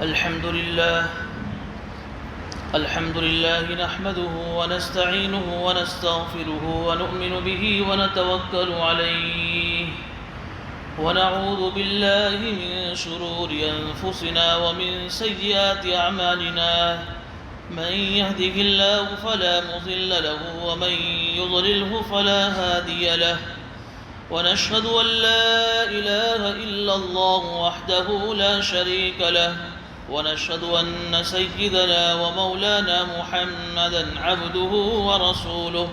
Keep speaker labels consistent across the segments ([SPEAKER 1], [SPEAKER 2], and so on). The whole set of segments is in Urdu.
[SPEAKER 1] الحمد لله نحمده ونستعينه ونستغفره ونؤمن به ونتوكل عليه ونعوذ بالله من شرور أنفسنا ومن سيئات أعمالنا من يهده الله فلا مضل له ومن يضلله فلا هادي له ونشهد أن لا إله إلا الله وحده لا شريك له ونشهد أن سيدنا ومولانا محمدا عبده ورسوله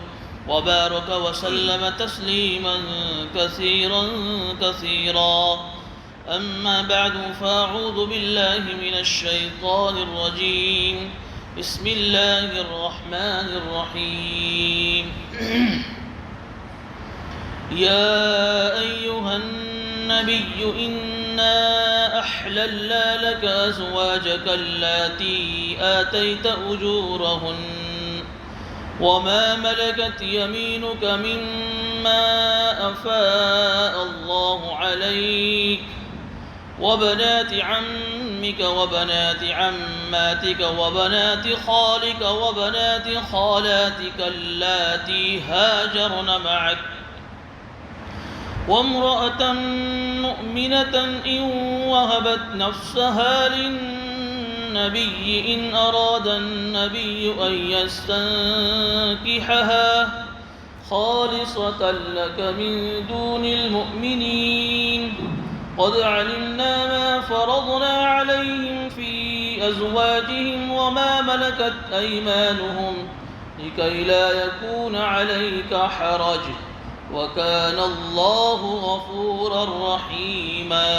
[SPEAKER 1] وبارك وسلم تسليما كثيرا كثيرا أما بعد فأعوذ بالله من الشيطان الرجيم بسم الله الرحمن الرحيم يا أيها النبي إنا أحللنا لك أزواجك اللاتي آتيت أجورهن وما ملكت يمينك مما أفاء الله عليك وبنات عمك وبنات عماتك وبنات خالك وبنات خالاتك اللاتي هاجرن معك وامرأة مؤمنة إن وهبت نفسها للنبي إن أراد النبي أن يستنكحها خالصة لك من دون المؤمنين قد علمنا ما فرضنا عليهم في أزواجهم وما ملكت أيمانهم لكي لا يكون عليك حرج وَكَانَ اللَّهُ غَفُورًا رَحِيمًا۔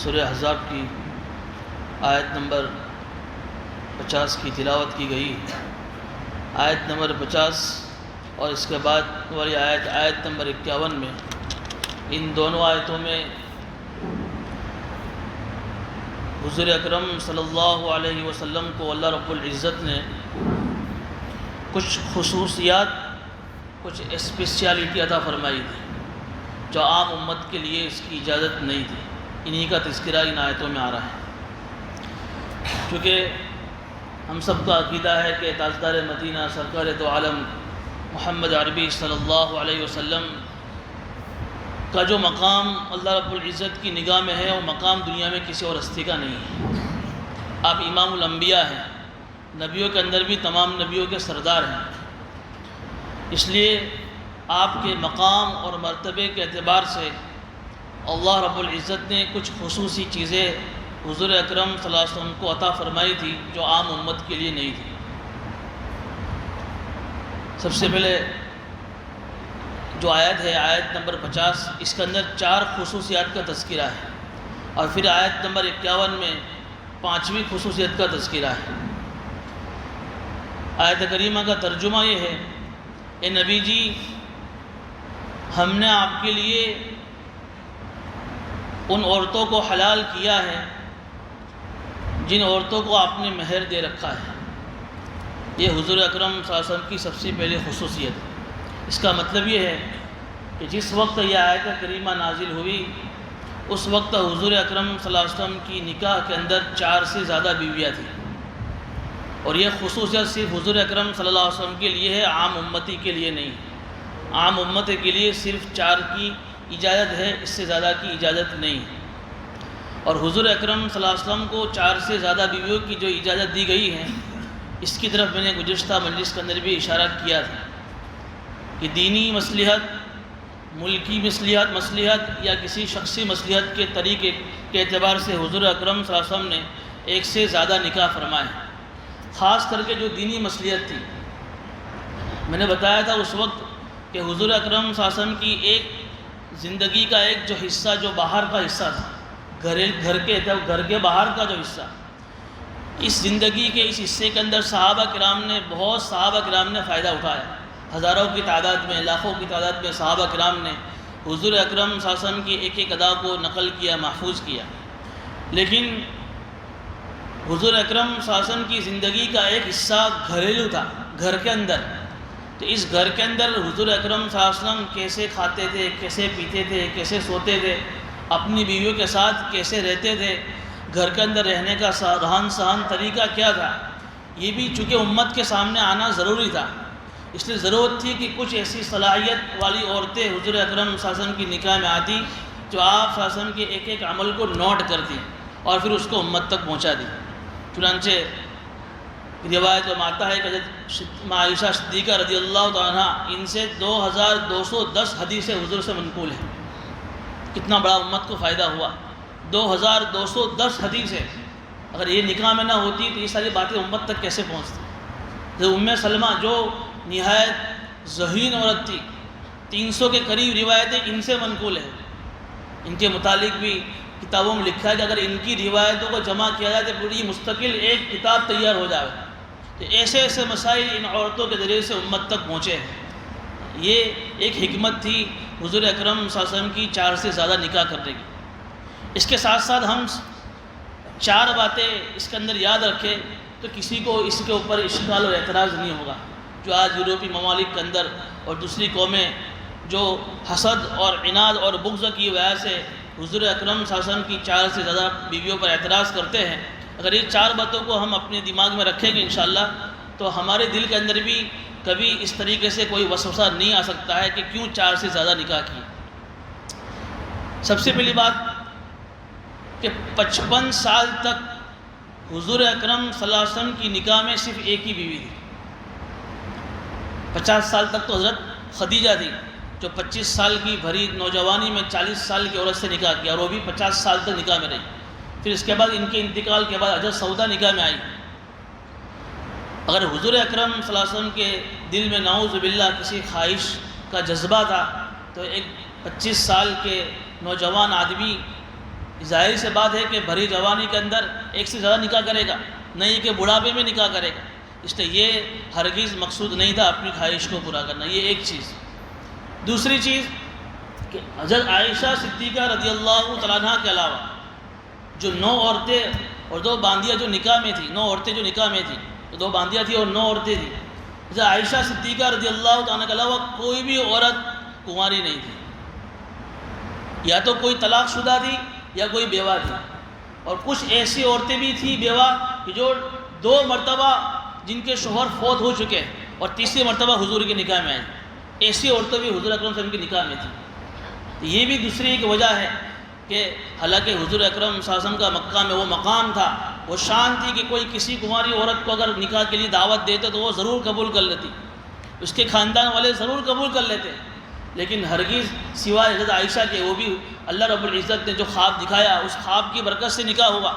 [SPEAKER 1] سورہ احزاب کی آیت نمبر 50 کی تلاوت کی گئی۔ آیت نمبر 50 اور اس کے بعد والی آیت نمبر 51 میں، ان دونوں آیتوں میں حضور اکرم صلی اللہ علیہ وسلم کو اللہ رب العزت نے کچھ خصوصیات، کچھ اسپیشیالٹی عطا فرمائی تھی جو عام امت کے لیے اس کی اجازت نہیں تھی۔ انہی کا تذکرہ ان آیتوں میں آ رہا ہے، کیونکہ ہم سب کا عقیدہ ہے کہ تاجدار مدینہ سرکار دو عالم محمد عربی صلی اللہ علیہ وسلم کا جو مقام اللہ رب العزت کی نگاہ میں ہے، وہ مقام دنیا میں کسی اور ہستی کا نہیں ہے۔ آپ امام الانبیاء ہیں، نبیوں کے اندر بھی تمام نبیوں کے سردار ہیں، اس لیے آپ کے مقام اور مرتبے کے اعتبار سے اللہ رب العزت نے کچھ خصوصی چیزیں حضور اکرم صلی اللہ علیہ وسلم کو عطا فرمائی تھی جو عام امت کے لیے نہیں تھی۔ سب سے پہلے جو آیت ہے، آیت نمبر 50، اس کے اندر 4 خصوصیات کا تذکرہ ہے، اور پھر آیت نمبر 51 میں 5ویں خصوصیت کا تذکرہ ہے۔ آیت کریمہ کا ترجمہ یہ ہے، اے نبی جی، ہم نے آپ کے لیے ان عورتوں کو حلال کیا ہے جن عورتوں کو آپ نے مہر دے رکھا ہے۔ یہ حضور اکرم صلی اللہ علیہ وسلم کی سب سے پہلی خصوصیت ہے۔ اس کا مطلب یہ ہے کہ جس وقت یہ آیت کریمہ نازل ہوئی، اس وقت حضور اکرم صلی اللہ علیہ وسلم کی نکاح کے اندر 4 سے زیادہ بیویاں تھیں، اور یہ خصوصیت صرف حضور اکرم صلی اللہ علیہ وسلم کے لیے ہے، عام امتی کے لیے نہیں۔ عام امت کے لیے صرف 4 کی اجازت ہے، اس سے زیادہ کی اجازت نہیں۔ اور حضور اکرم صلی اللہ علیہ وسلم کو 4 سے زیادہ بیویوں کی جو اجازت دی گئی ہے، اس کی طرف میں نے گزشتہ مجلس کے اندر بھی اشارہ کیا تھا کہ دینی مصلحت، ملکی مصلحت یا کسی شخصی مصلحت کے طریقے کے اعتبار سے حضور اکرم صلی اللہ علیہ وسلم نے 1 سے زیادہ نکاح فرمائے، خاص کر کے جو دینی مصلحت تھی۔ میں نے بتایا تھا اس وقت کہ حضور اکرم صلی اللہ علیہ وسلم کی ایک زندگی کا ایک جو حصہ، جو باہر کا حصہ تھا، گھر کے باہر کا جو حصہ، اس زندگی کے اس حصے کے اندر بہت صحابہ کرام نے فائدہ اٹھایا۔ ہزاروں کی تعداد میں، لاکھوں کی تعداد میں صحابہ کرام نے حضور اکرم صلی اللہ علیہ وسلم کی ایک ایک ادا کو نقل کیا، محفوظ کیا۔ لیکن حضور اکرم صلی اللہ علیہ وسلم کی زندگی کا ایک حصہ گھریلو تھا، گھر کے اندر، تو اس گھر کے اندر حضور اکرم صلی اللہ علیہ وسلم کیسے کھاتے تھے، کیسے پیتے تھے، کیسے سوتے تھے، اپنی بیویوں کے ساتھ کیسے رہتے تھے، گھر کے اندر رہنے کا رہن سہن طریقہ کیا تھا، یہ بھی چونکہ امت کے سامنے آنا ضروری تھا، اس لیے ضرورت تھی کہ کچھ ایسی صلاحیت والی عورتیں حضور اکرم صلی اللہ علیہ وسلم کی نکاح میں آتی جو آپ صلی اللہ علیہ وسلم کے ایک ایک عمل کو نوٹ کرتی اور پھر اس کو امت تک پہنچا دی۔ چنانچہ روایت میں آتا ہے کہ حضرت عائشہ صدیقہ رضی اللہ تعالیٰ عنہ ان سے 2210 حدیثیں حضور سے منقول ہیں۔ کتنا بڑا امت کو فائدہ ہوا، 2210 حدیثیں اگر یہ نکاح میں نہ ہوتی تو یہ ساری باتیں امت تک کیسے پہنچتی۔ ام سلمہ جو نہایت ذہین عورت تھی، 300 کے قریب روایتیں ان سے منقول ہیں۔ ان کے متعلق بھی کتابوں میں لکھا ہے کہ اگر ان کی روایتوں کو جمع کیا جائے تو پوری مستقل ایک کتاب تیار ہو جائے۔ تو ایسے ایسے مسائل ان عورتوں کے ذریعے سے امت تک پہنچے ہیں۔ یہ ایک حکمت تھی حضور اکرم صلی اللہ علیہ وسلم کی 4 سے زیادہ نکاح کرنے کی۔ اس کے ساتھ ساتھ ہم 4 باتیں اس کے اندر یاد رکھیں تو کسی کو اس کے اوپر اشکال اور اعتراض نہیں ہوگا۔ جو آج یورپی ممالک کے اندر اور دوسری قومیں جو حسد اور عناد اور بغض کی وجہ سے حضور اکرم صلی اللہ علیہ وسلم کی 4 سے زیادہ بیویوں پر اعتراض کرتے ہیں، اگر یہ 4 باتوں کو ہم اپنے دماغ میں رکھیں گے انشاءاللہ تو ہمارے دل کے اندر بھی کبھی اس طریقے سے کوئی وسوسہ نہیں آ سکتا ہے کہ کیوں 4 سے زیادہ نکاح کی۔ سب سے پہلی بات کہ 55 سال تک حضور اکرم صلی اللہ علیہ وسلم کی نکاح میں صرف ایک ہی بیوی تھی۔ 50 سال تک تو حضرت خدیجہ تھی جو 25 سال کی بھری نوجوانی میں 40 سال کی عورت سے نکاح کیا اور وہ بھی 50 سال تک نکاح میں رہی۔ پھر اس کے بعد ان کے انتقال کے بعد حضرت سودا نکاح میں آئی۔ اگر حضور اکرم صلی اللہ علیہ وسلم کے دل میں نعوذ باللہ کسی خواہش کا جذبہ تھا تو ایک 25 سال کے نوجوان آدمی ظاہر سے بات ہے کہ بھری جوانی کے اندر ایک سے زیادہ نکاح کرے گا، نہیں کہ بڑھاپے میں نکاح کرے گا۔ اس لیے یہ ہرگز مقصود نہیں تھا اپنی خواہش کو پورا کرنا، یہ ایک چیز۔ دوسری چیز کہ حضرت عائشہ صدیقہ رضی اللہ تعالیٰ عنہ کے علاوہ جو 9 عورتیں اور 2 باندیاں جو نکاح میں تھیں، 9 عورتیں جو نکاح میں تھیں، 2 باندیاں تھیں اور 9 عورتیں تھیں، حضرت عائشہ صدیقہ رضی اللہ تعالیٰ عنہ کے علاوہ کوئی بھی عورت کنواری نہیں تھی، یا تو کوئی طلاق شدہ تھی یا کوئی بیوہ تھی، اور کچھ ایسی عورتیں بھی تھیں بیوہ کہ جو 2 مرتبہ جن کے شوہر فوت ہو چکے اور تیسری مرتبہ حضور کے نکاح میں آئیں، ایسی عورتیں بھی حضور اکرم صلی اللہ علیہ وسلم کے نکاح میں تھیں۔ یہ بھی دوسری ایک وجہ ہے کہ حالانکہ حضور اکرم صلی اللہ علیہ وسلم کا مکہ میں وہ مقام تھا، وہ شان تھی کہ کوئی کسی کنواری عورت کو اگر نکاح کے لیے دعوت دیتے تو وہ ضرور قبول کر لیتی، اس کے خاندان والے ضرور قبول کر لیتے، لیکن ہرگز سوائے حضرت عائشہ کے وہ بھی اللہ رب العزت نے جو خواب دکھایا اس خواب کی برکت سے نکاح ہوا،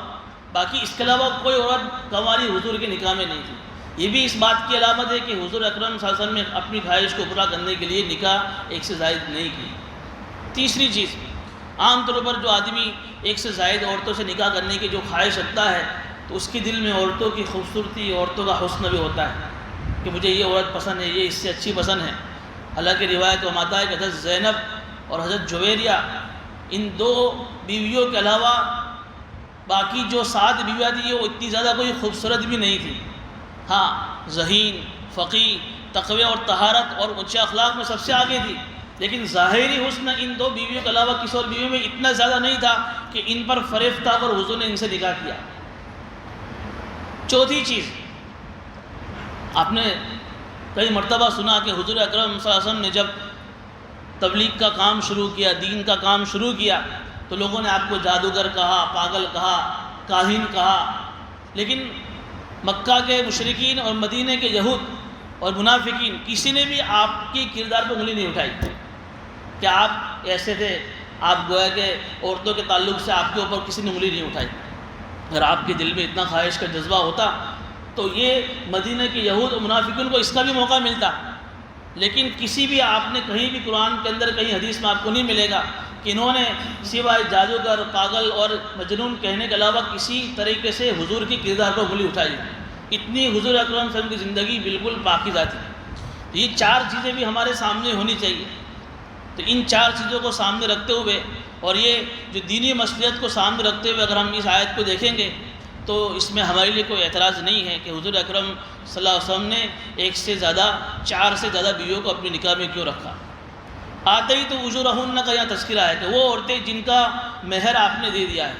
[SPEAKER 1] باقی اس کے علاوہ کوئی عورت کنواری حضور کے نکاح میں نہیں تھی۔ یہ بھی اس بات کی علامت ہے کہ حضور اکرم صلی اللہ علیہ وسلم نے اپنی خواہش کو پورا کرنے کے لیے نکاح ایک سے زائد نہیں کی۔ تیسری چیز، عام طور پر جو آدمی ایک سے زائد عورتوں سے نکاح کرنے کی جو خواہش رکھتا ہے تو اس کے دل میں عورتوں کی خوبصورتی، عورتوں کا حسن بھی ہوتا ہے کہ مجھے یہ عورت پسند ہے، یہ اس سے اچھی پسند ہے۔ حالانکہ روایت میں آتا ہے کہ حضرت زینب اور حضرت جویریہ ان 2 بیویوں کے علاوہ باقی جو 7 بیویاں تھیں وہ اتنی زیادہ کوئی خوبصورت بھی نہیں تھی۔ ہاں، ذہین، فقیہ، تقوی اور طہارت اور اونچے اخلاق میں سب سے آگے تھی، لیکن ظاہری حسن ان 2 بیویوں کے علاوہ کسی اور بیوی میں اتنا زیادہ نہیں تھا کہ ان پر فریب تھا اور حضور نے ان سے نکاح کیا۔ چوتھی چیز، آپ نے کئی مرتبہ سنا کہ حضور اکرم صلی اللہ علیہ وسلم نے جب تبلیغ کا کام شروع کیا، دین کا کام شروع کیا تو لوگوں نے آپ کو جادوگر کہا، پاگل کہا، کاہن کہا، لیکن مکہ کے مشرکین اور مدینہ کے یہود اور منافقین کسی نے بھی آپ کی کردار پر انگلی نہیں اٹھائی کہ آپ ایسے تھے، آپ گویا کہ عورتوں کے تعلق سے آپ کے اوپر کسی نے انگلی نہیں اٹھائی۔ اگر آپ کے دل میں اتنا خواہش کا جذبہ ہوتا تو یہ مدینہ کے یہود اور منافقین کو اس کا بھی موقع ملتا، لیکن کسی بھی آپ نے کہیں بھی قرآن کے اندر کہیں حدیث میں آپ کو نہیں ملے گا کہ انہوں نے سوائے جادوگر، پاگل اور مجنون کہنے کے علاوہ کسی طریقے سے حضور کی کردار پر انگلی اٹھائی۔ اتنی حضور اکرم صلی اللہ علیہ وسلم کی زندگی بالکل پاکیزہ تھی۔ یہ 4 چیزیں بھی ہمارے سامنے ہونی چاہیے۔ تو ان 4 چیزوں کو سامنے رکھتے ہوئے اور یہ جو دینی مصلحت کو سامنے رکھتے ہوئے اگر ہم اس آیت کو دیکھیں گے تو اس میں ہمارے لیے کوئی اعتراض نہیں ہے کہ حضور اکرم صلی اللہ علیہ وسلم نے ایک سے زیادہ 4 سے زیادہ بیویوں کو اپنے نکاح میں کیوں رکھا۔ آتے ہی تو اجورہن کا یہاں تذکرہ ہے کہ وہ عورتیں جن کا مہر آپ نے دے دیا ہے،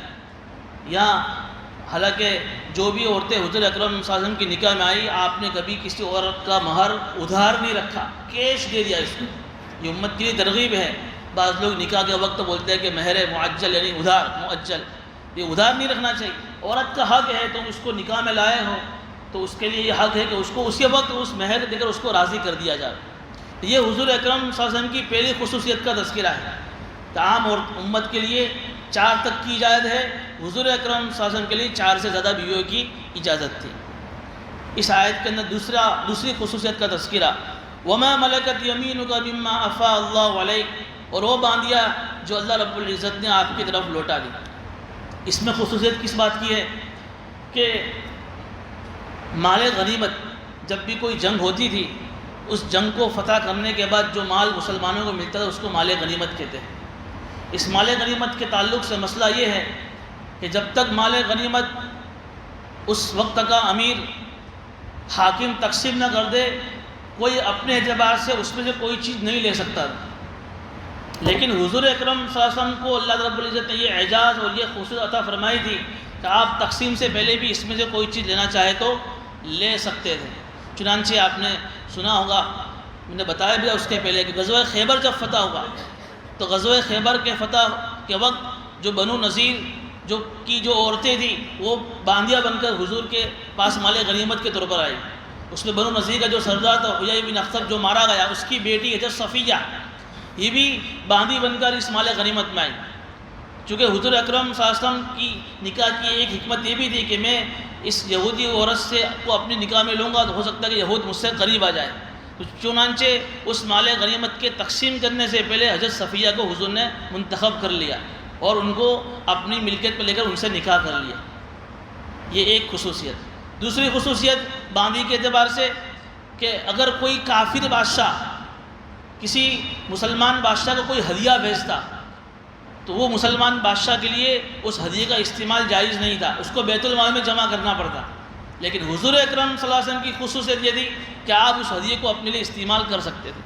[SPEAKER 1] یہاں حالانکہ جو بھی عورتیں حضور اکرم صلی اللہ علیہ وسلم کی نکاح میں آئی، آپ نے کبھی کسی عورت کا مہر ادھار نہیں رکھا، کیش دے دیا اس کو۔ یہ امت کے لیے ترغیب ہے۔ بعض لوگ نکاح کے وقت بولتے ہیں کہ مہر معجل یعنی ادھار، مؤجل، یہ ادھار نہیں رکھنا چاہیے۔ عورت کا حق ہے، تم اس کو نکاح میں لائے ہو تو اس کے لیے یہ حق ہے کہ اس کو اسی وقت اس مہر دے کر اس کو راضی کر دیا جائے۔ یہ حضور اکرم صلی اللہ علیہ وسلم کی پہلی خصوصیت کا تذکرہ ہے کہ عام اور امت کے لیے 4 تک کی اجازت ہے، حضور اکرم صلی اللہ علیہ وسلم کے لیے 4 سے زیادہ بیویوں کی اجازت تھی۔ اس آیت کے اندر دوسری خصوصیت کا تذکرہ، وما ملکت یمینک مما افاء اللہ علیک، اور وہ باندیا جو اللہ رب العزت نے آپ کی طرف لوٹا دی۔ اس میں خصوصیت کس بات کی ہے کہ مال غنیمت، جب بھی کوئی جنگ ہوتی تھی اس جنگ کو فتح کرنے کے بعد جو مال مسلمانوں کو ملتا تھا اس کو مال غنیمت کہتے ہیں۔ اس مال غنیمت کے تعلق سے مسئلہ یہ ہے کہ جب تک مال غنیمت اس وقت کا امیر حاکم تقسیم نہ کر دے، کوئی اپنے اعتبار سے اس میں سے کوئی چیز نہیں لے سکتا تھا۔ لیکن حضور اکرم صلی اللہ علیہ وسلم کو اللہ رب العزت نے یہ اعزاز اور یہ خصوصیت عطا فرمائی تھی کہ آپ تقسیم سے پہلے بھی اس میں سے کوئی چیز لینا چاہے تو لے سکتے تھے۔ چنانچہ آپ نے سنا ہوگا، میں نے بتایا بھی اس کے پہلے کہ غزوہ خیبر جب فتح ہوا تو غزوہ خیبر کے فتح کے وقت جو بنو نذیر جو عورتیں تھیں وہ باندیا بن کر حضور کے پاس مال غنیمت کے طور پر آئی۔ اس میں بنو نذیر کا جو سردار تھا حیی بن اخطب جو مارا گیا، اس کی بیٹی حضرت صفیہ یہ بھی باندی بن کر اس مال غنیمت میں آئی۔ چونکہ حضور اکرم صلی اللہ علیہ وسلم کی نکاح کی ایک حکمت یہ بھی تھی کہ میں اس یہودی عورت سے کو اپنی نکاح میں لوں گا تو ہو سکتا ہے کہ یہود مجھ سے قریب آ جائے، تو چنانچہ اس مال غنیمت کے تقسیم کرنے سے پہلے حضرت صفیہ کو حضور نے منتخب کر لیا اور ان کو اپنی ملکیت پہ لے کر ان سے نکاح کر لیا۔ یہ ایک خصوصیت۔ دوسری خصوصیت باندی کے اعتبار سے کہ اگر کوئی کافر بادشاہ کسی مسلمان بادشاہ کو کوئی ہدیہ بھیجتا تو وہ مسلمان بادشاہ کے لیے اس ہدیے کا استعمال جائز نہیں تھا، اس کو بیت المال میں جمع کرنا پڑتا۔ لیکن حضور اکرم صلی اللہ علیہ وسلم کی خصوصیت یہ تھی کہ آپ اس ہدیے کو اپنے لیے استعمال کر سکتے تھے۔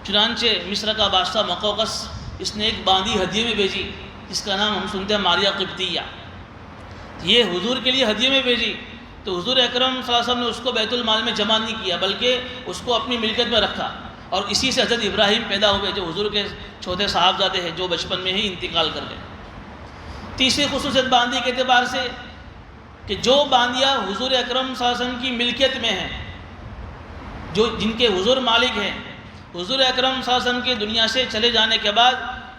[SPEAKER 1] چنانچہ مصر کا بادشاہ مقوقس اس نے ایک باندی ہدیے میں بھیجی جس کا نام ہم سنتے ہیں ماریہ قبطیہ، یہ حضور کے لیے ہدیے میں بھیجی تو حضور اکرم صلی اللہ علیہ وسلم نے اس کو بیت المال میں جمع نہیں کیا بلکہ اس کو اپنی ملکیت میں رکھا، اور اسی سے حضرت ابراہیم پیدا ہوئے جو حضور کے چھوٹے صاحبزادے ہیں جو بچپن میں ہی انتقال کر گئے۔ تیسری خصوصیت باندی کے اعتبار سے کہ جو باندیاں حضور اکرم صلی اللہ علیہ وسلم کی ملکیت میں ہیں، جن کے حضور مالک ہیں، حضور اکرم صلی اللہ علیہ وسلم کے دنیا سے چلے جانے کے بعد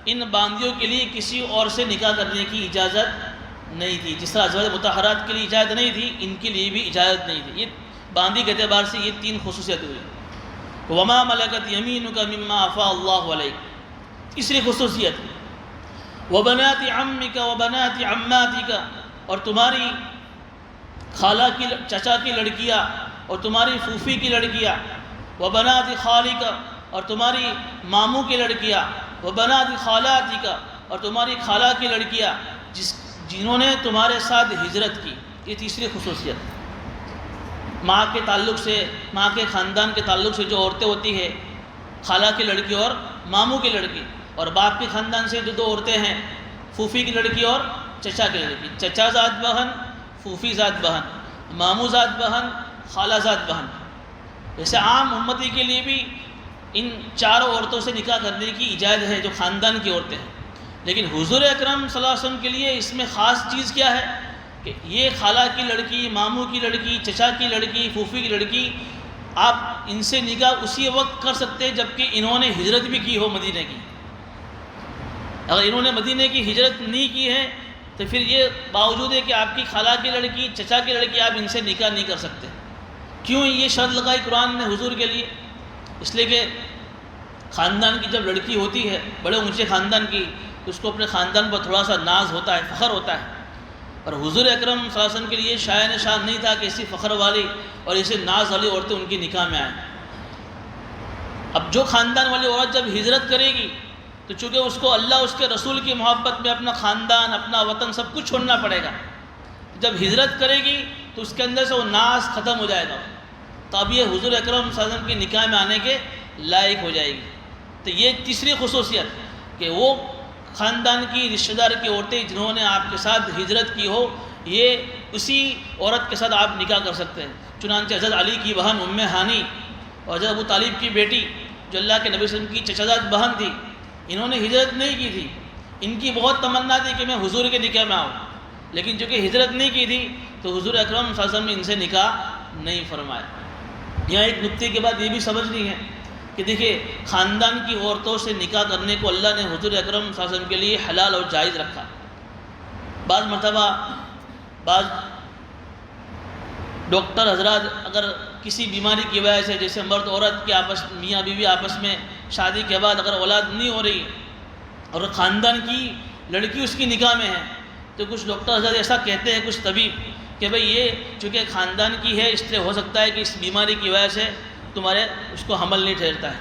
[SPEAKER 1] ان باندیوں کے لیے کسی اور سے نکاح کرنے کی اجازت نہیں تھی۔ جس طرح ازواج مطہرات کے لیے اجازت نہیں تھی، ان کے لیے بھی اجازت نہیں تھی۔ یہ باندی کے اعتبار سے یہ 3 خصوصیت ہوئی۔ وما ملکت یمینک مما افاء اللہ علیک۔ تیسری خصوصیت، وبنات عمک وبنات عماتک، اور تمہاری خالہ کی چچا کی لڑکیاں اور تمہاری پھوپھی کی لڑکیاں، وبنات خالک، اور تمہاری ماموں کی لڑکیاں، وبنات خالاتک، اور تمہاری خالہ کی لڑکیاں جنہوں نے تمہارے ساتھ ہجرت کی۔ یہ تیسری خصوصیت۔ ماں کے تعلق سے، ماں کے خاندان کے تعلق سے جو عورتیں ہوتی ہیں، خالہ کی لڑکی اور ماموں کی لڑکی، اور باپ کے خاندان سے جو 2 عورتیں ہیں، پھوپھی کی لڑکی اور چچا کی لڑکی، چچا ذات بہن، پھوپھی ذات بہن، ماموں ذات بہن، خالہ ذات بہن۔ ویسے عام امتی کے لیے بھی ان 4 عورتوں سے نکاح کرنے کی اجازت ہے جو خاندان کی عورتیں ہیں، لیکن حضور اکرم صلی اللہ علیہ وسلم کے لیے اس میں خاص چیز کیا ہے کہ یہ خالہ کی لڑکی، ماموں کی لڑکی، چچا کی لڑکی، پھوپھی کی لڑکی، آپ ان سے نکاح اسی وقت کر سکتے ہیں جب کہ انہوں نے ہجرت بھی کی ہو مدینے کی۔ اگر انہوں نے مدینے کی ہجرت نہیں کی ہے تو پھر یہ باوجود ہے کہ آپ کی خالہ کی لڑکی، چچا کی لڑکی، آپ ان سے نکاح نہیں کر سکتے۔ کیوں یہ شرط لگائی قرآن نے حضور کے لیے؟ اس لیے کہ خاندان کی جب لڑکی ہوتی ہے بڑے اونچے خاندان کی تو اس کو اپنے خاندان پر تھوڑا سا ناز ہوتا ہے، فخر ہوتا ہے، اور حضور اکرم صلی اللہ علیہ وسلم کے لیے شایان شان نہیں تھا کہ ایسی فخر والی اور ایسے ناز والی عورتیں ان کی نکاح میں آئیں۔ اب جو خاندان والی عورت جب ہجرت کرے گی تو چونکہ اس کو اللہ اس کے رسول کی محبت میں اپنا خاندان، اپنا وطن سب کچھ چھوڑنا پڑے گا، جب ہجرت کرے گی تو اس کے اندر سے وہ ناز ختم ہو جائے گا، تو اب یہ حضور اکرم صلی اللہ علیہ وسلم کی نکاح میں آنے کے لائق ہو جائے گی۔ تو یہ تیسری خصوصیت کہ وہ خاندان کی رشتہ دار کی عورتیں جنہوں نے آپ کے ساتھ ہجرت کی ہو، یہ اسی عورت کے ساتھ آپ نکاح کر سکتے ہیں۔ چنانچہ حضرت علی کی بہن ام ہانی اور حضرت ابو طالب کی بیٹی جو اللہ کے نبی صلی اللہ علیہ وسلم کی چچا زاد بہن تھی، انہوں نے ہجرت نہیں کی تھی، ان کی بہت تمنا تھی کہ میں حضور کے نکاح میں آؤں، لیکن چونکہ ہجرت نہیں کی تھی تو حضور اکرم صلی اللہ علیہ وسلم نے ان سے نکاح نہیں فرمایا۔ یہاں ایک نکتے کے بعد یہ بھی سمجھنی ہے کہ دیکھیے خاندان کی عورتوں سے نکاح کرنے کو اللہ نے حضور اکرم صلی اللہ علیہ وسلم کے لیے حلال اور جائز رکھا۔ بعض مرتبہ بعض ڈاکٹر حضرات اگر کسی بیماری کی وجہ سے، جیسے مرد عورت کے آپس میاں بیوی آپس میں شادی کے بعد اگر اولاد نہیں ہو رہی اور خاندان کی لڑکی اس کی نکاح میں ہے، تو کچھ ڈاکٹر حضرات ایسا کہتے ہیں، کچھ طبیب، کہ بھئی یہ چونکہ خاندان کی ہے اس لیے ہو سکتا ہے کہ اس بیماری کی وجہ سے تمہارے اس کو حمل نہیں ٹھہرتا ہے۔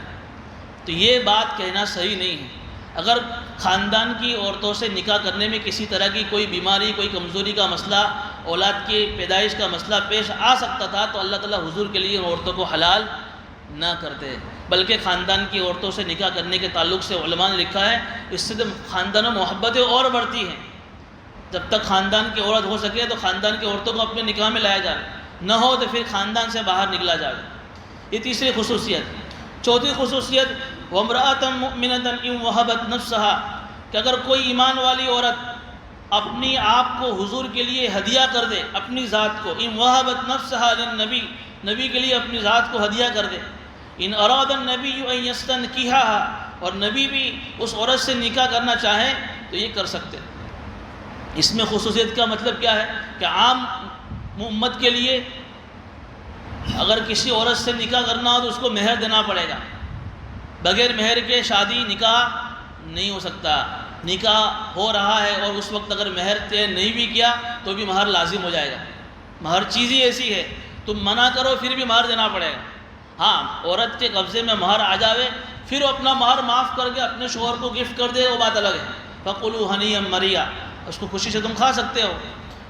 [SPEAKER 1] تو یہ بات کہنا صحیح نہیں ہے۔ اگر خاندان کی عورتوں سے نکاح کرنے میں کسی طرح کی کوئی بیماری، کوئی کمزوری کا مسئلہ، اولاد کی پیدائش کا مسئلہ پیش آ سکتا تھا تو اللہ تعالیٰ حضور کے لیے ان عورتوں کو حلال نہ کرتے، بلکہ خاندان کی عورتوں سے نکاح کرنے کے تعلق سے علماء نے لکھا ہے اس سے خاندان و محبتیں اور بڑھتی ہیں۔ جب تک خاندان کی عورت ہو سکے تو خاندان کی عورتوں کو اپنے نکاح میں لایا جائے، نہ ہو تو پھر خاندان سے باہر نکلا جائے۔ یہ تیسری خصوصیت۔ چوتھی خصوصیت وَامْرَأَةً مُؤْمِنَةً إِن وَهَبَتْ نَفْسَهَا، کہ اگر کوئی ایمان والی عورت اپنی آپ کو حضور کے لیے ہدیہ کر دے، اپنی ذات کو، إِن وَهَبَتْ نَفْسَهَا لِلنَّبِي، نبی کے لیے اپنی ذات کو ہدیہ کر دے، إِنْ أَرَادَ النَّبِيُّ أَن يَسْتَنْكِحَهَا، اور نبی بھی اس عورت سے نکاح کرنا چاہیں تو یہ کر سکتے۔ اس میں خصوصیت کا مطلب کیا ہے کہ عام امت کے لیے اگر کسی عورت سے نکاح کرنا ہو تو اس کو مہر دینا پڑے گا، بغیر مہر کے شادی نکاح نہیں ہو سکتا۔ نکاح ہو رہا ہے اور اس وقت اگر مہر طے نہیں بھی کیا تو بھی مہر لازم ہو جائے گا۔ مہر چیز ہی ایسی ہے، تم منع کرو پھر بھی مہر دینا پڑے گا۔ ہاں، عورت کے قبضے میں مہر آ جاوے پھر اپنا مہر معاف کر کے اپنے شوہر کو گفٹ کر دے، وہ بات الگ ہے۔ فَقُلُوا هَنِيًّا مَرِيًّا، اس کو خوشی سے تم کھا سکتے ہو،